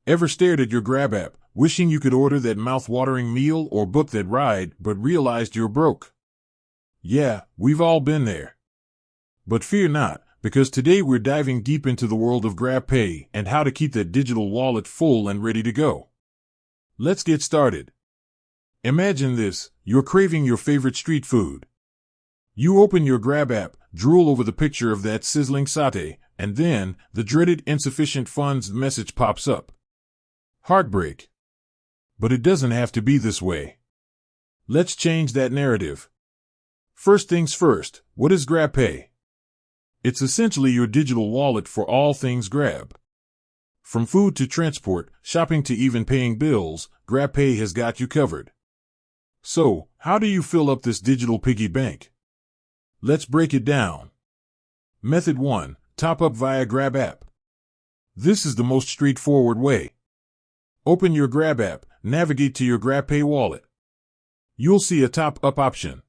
Ever stared at your Grab app, wishing you could order that mouth-watering meal or book that ride, but realized you're broke? Yeah, we've all been there. But fear not, because today we're diving deep into the world of GrabPay and how to keep that digital wallet full and ready to go. Let's get started. Imagine this: you're craving your favorite street food. You open your Grab app, drool over the picture of that sizzling satay, and then the dreaded insufficient funds message pops up. Heartbreak. But it doesn't have to be this way. Let's change that narrative. First things first, what is GrabPay? It's essentially your digital wallet for all things Grab. From food to transport, shopping to even paying bills, GrabPay has got you covered. So, how do you fill up this digital piggy bank? Let's break it down. Method 1. Top up via Grab app. This is the most straightforward way. Open your Grab app, navigate to your GrabPay wallet. You'll see a top up option.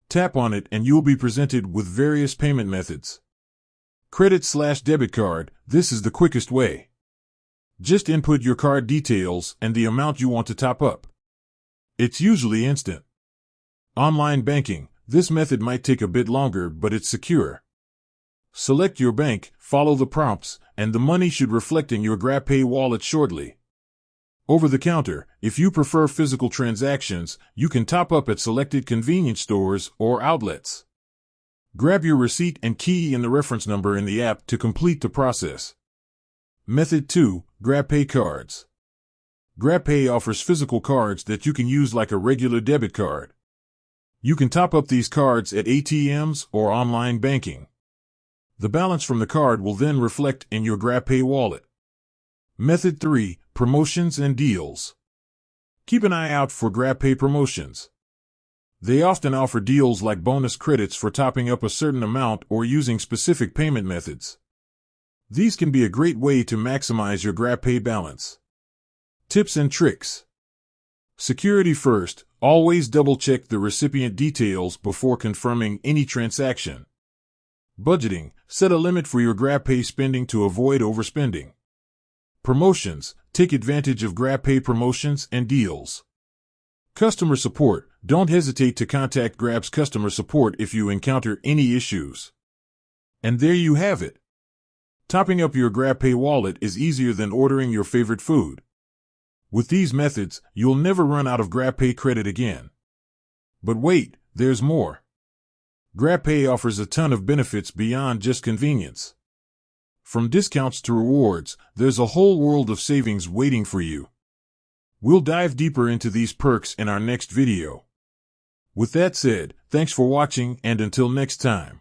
Tap on it and you'll be presented with various payment methods. Credit/debit card, this is the quickest way. Just input your card details and the amount you want to top up. It's usually instant. Online banking, this method might take a bit longer, but it's secure. Select your bank, follow the prompts, and the money should reflect in your GrabPay wallet shortly. Over the counter, if you prefer physical transactions, you can top up at selected convenience stores or outlets. Grab your receipt and key in the reference number in the app to complete the process. Method 2. GrabPay cards. GrabPay offers physical cards that you can use like a regular debit card. You can top up these cards at ATMs or online banking. The balance from the card will then reflect in your GrabPay wallet. Method 3. Promotions and deals. Keep an eye out for GrabPay promotions. They often offer deals like bonus credits for topping up a certain amount or using specific payment methods. These can be a great way to maximize your GrabPay balance. Tips and tricks. Security first, always double-check the recipient details before confirming any transaction. Budgeting, set a limit for your GrabPay spending to avoid overspending. Promotions, take advantage of GrabPay promotions and deals. Customer support, don't hesitate to contact Grab's customer support if you encounter any issues. And there you have it. Topping up your GrabPay wallet is easier than ordering your favorite food. With these methods, you'll never run out of GrabPay credit again. But wait, there's more. GrabPay offers a ton of benefits beyond just convenience. From discounts to rewards, there's a whole world of savings waiting for you. We'll dive deeper into these perks in our next video. With that said, thanks for watching, and until next time.